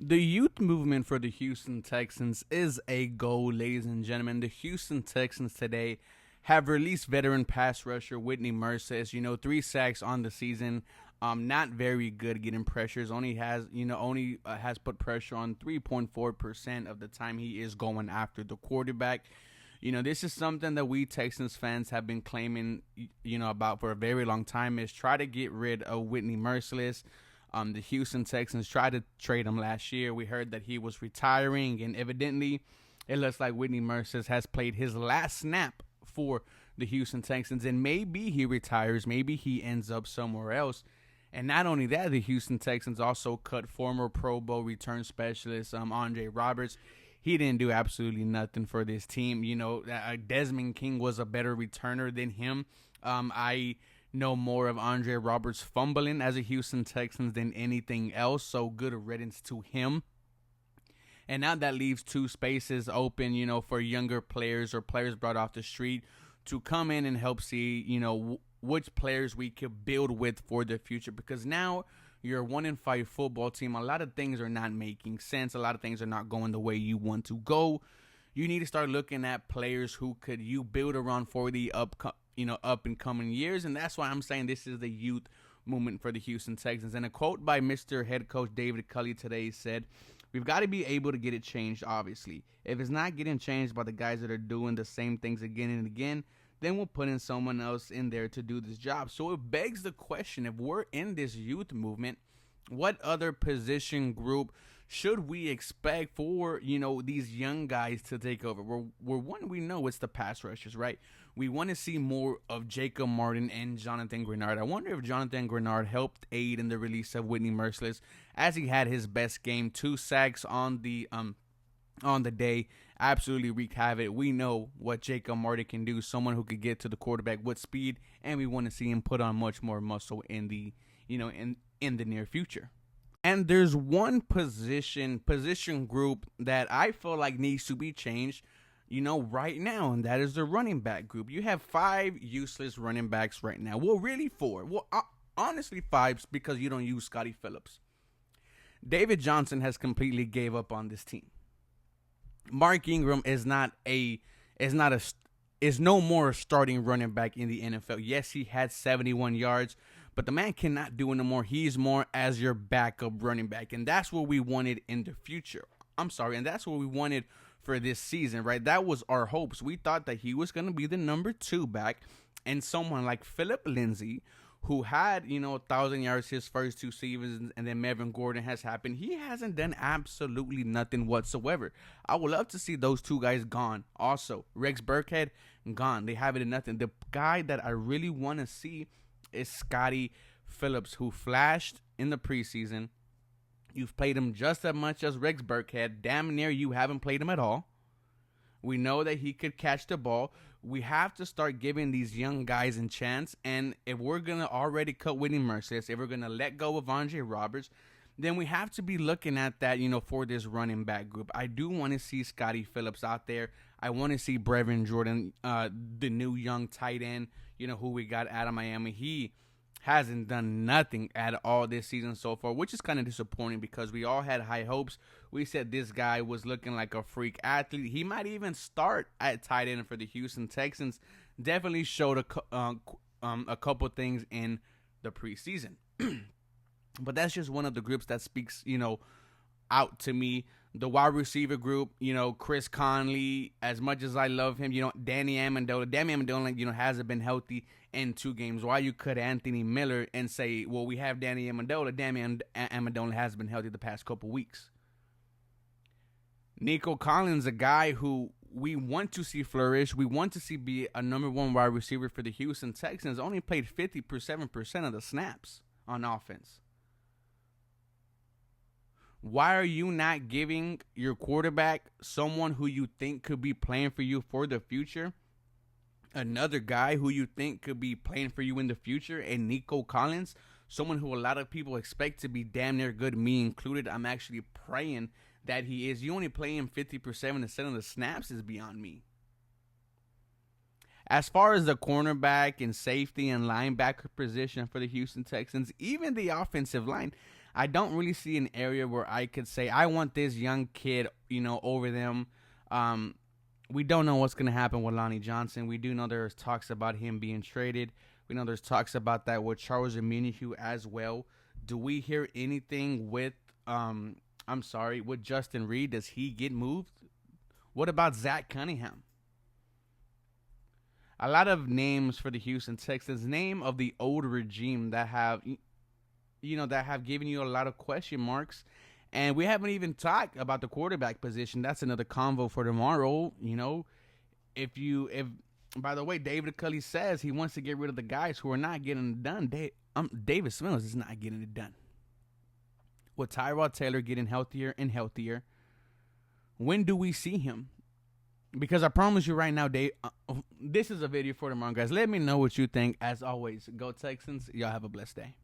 The youth movement for the Houston Texans is a goal, ladies and gentlemen. The Houston Texans today have released veteran pass rusher Whitney Merciless. 3 sacks on the season. Not very good getting pressures. Only has put pressure on 3.4% of the time he is going after the quarterback. This is something that we Texans fans have been claiming, about for a very long time, is try to get rid of Whitney Merciless. The Houston Texans tried to trade him last year. We heard that he was retiring, and evidently, it looks like Whitney Merciless has played his last snap for the Houston Texans, and maybe he retires, maybe he ends up somewhere else. And not only that, the Houston Texans also cut former Pro Bowl return specialist Andre Roberts. He didn't do absolutely nothing for this team. Desmond King was a better returner than him. I know more of Andre Roberts fumbling as a Houston Texans than anything else, so good riddance to him. And now that leaves two spaces open, for younger players or players brought off the street to come in and help see, which players we could build with for the future. Because now you're a 1-5 football team. A lot of things are not making sense. A lot of things are not going the way you want to go. You need to start looking at players who could you build around for the up and coming years. And that's why I'm saying this is the youth movement for the Houston Texans. And a quote by Mr. Head Coach David Culley today said, "We've got to be able to get it changed, obviously. If it's not getting changed by the guys that are doing the same things again and again, then we'll put in someone else in there to do this job." So it begs the question, if we're in this youth movement, what other position group should we expect for, these young guys to take over? We know it's the pass rushers, right? We want to see more of Jacob Martin and Jonathan Grenard. I wonder if Jonathan Grenard helped aid in the release of Whitney Merciless, as he had his best game, 2 sacks on the day, absolutely wreaked havoc. We know what Jacob Martin can do, someone who could get to the quarterback with speed, and we want to see him put on much more muscle in the near future. And there's one position group that I feel like needs to be changed, right now, and that is the running back group. You have 5 useless running backs right now. Well, really 4. Well, honestly 5, because you don't use Scotty Phillips. David Johnson has completely gave up on this team. Mark Ingram is no more a starting running back in the NFL. Yes, he had 71 yards, but the man cannot do it no more. He's more as your backup running back, and that's what we wanted in the future. And that's what we wanted for this season, right? That was our hopes. We thought that he was going to be the number 2 back, and someone like Philip Lindsay, who had, 1,000 yards his first 2 seasons, and then Melvin Gordon has happened. He hasn't done absolutely nothing whatsoever. I would love to see those 2 guys gone. Also, Rex Burkhead, gone. They have it in nothing. The guy that I really want to see is Scotty Phillips, who flashed in the preseason. You've played him just as much as Rex Burkhead. Damn near you haven't played him at all. We know that he could catch the ball. We have to start giving these young guys a chance. And if we're going to already cut Whitney Merciless, if we're going to let go of Andre Roberts, then we have to be looking at that, for this running back group. I do want to see Scotty Phillips out there. I want to see Brevin Jordan, the new young tight end, who we got out of Miami. He hasn't done nothing at all this season so far, which is kind of disappointing because we all had high hopes. We said this guy was looking like a freak athlete. He might even start at tight end for the Houston Texans. Definitely showed a couple things in the preseason. But that's just one of the groups that speaks, out to me. The wide receiver group, Chris Conley, as much as I love him, Danny Amendola, hasn't been healthy in 2 games. Why you cut Anthony Miller and say, well, we have Danny Amendola. Danny Amendola has been healthy the past couple weeks. Nico Collins, a guy who we want to see flourish. We want to see be a number 1 wide receiver for the Houston Texans. Only played 57% of the snaps on offense. Why are you not giving your quarterback someone who you think could be playing for you for the future? Another guy who you think could be playing for you in the future, and Nico Collins, someone who a lot of people expect to be damn near good, me included. I'm actually praying that he is. You only play him 50% of the snaps is beyond me. As far as the cornerback and safety and linebacker position for the Houston Texans, even the offensive line, I don't really see an area where I could say I want this young kid, over them. We don't know what's going to happen with Lonnie Johnson. We do know there's talks about him being traded. We know there's talks about that with Charles Omenihu as well. Do we hear anything with with Justin Reed? Does he get moved? What about Zach Cunningham? A lot of names for the Houston Texans, name of the old regime that have given you a lot of question marks. And we haven't even talked about the quarterback position. That's another convo for tomorrow. If by the way, David Culley says he wants to get rid of the guys who are not getting it done. David Smith is not getting it done. With Tyrod Taylor getting healthier and healthier, when do we see him? Because I promise you right now, Dave, this is a video for tomorrow, guys. Let me know what you think. As always, go Texans. Y'all have a blessed day.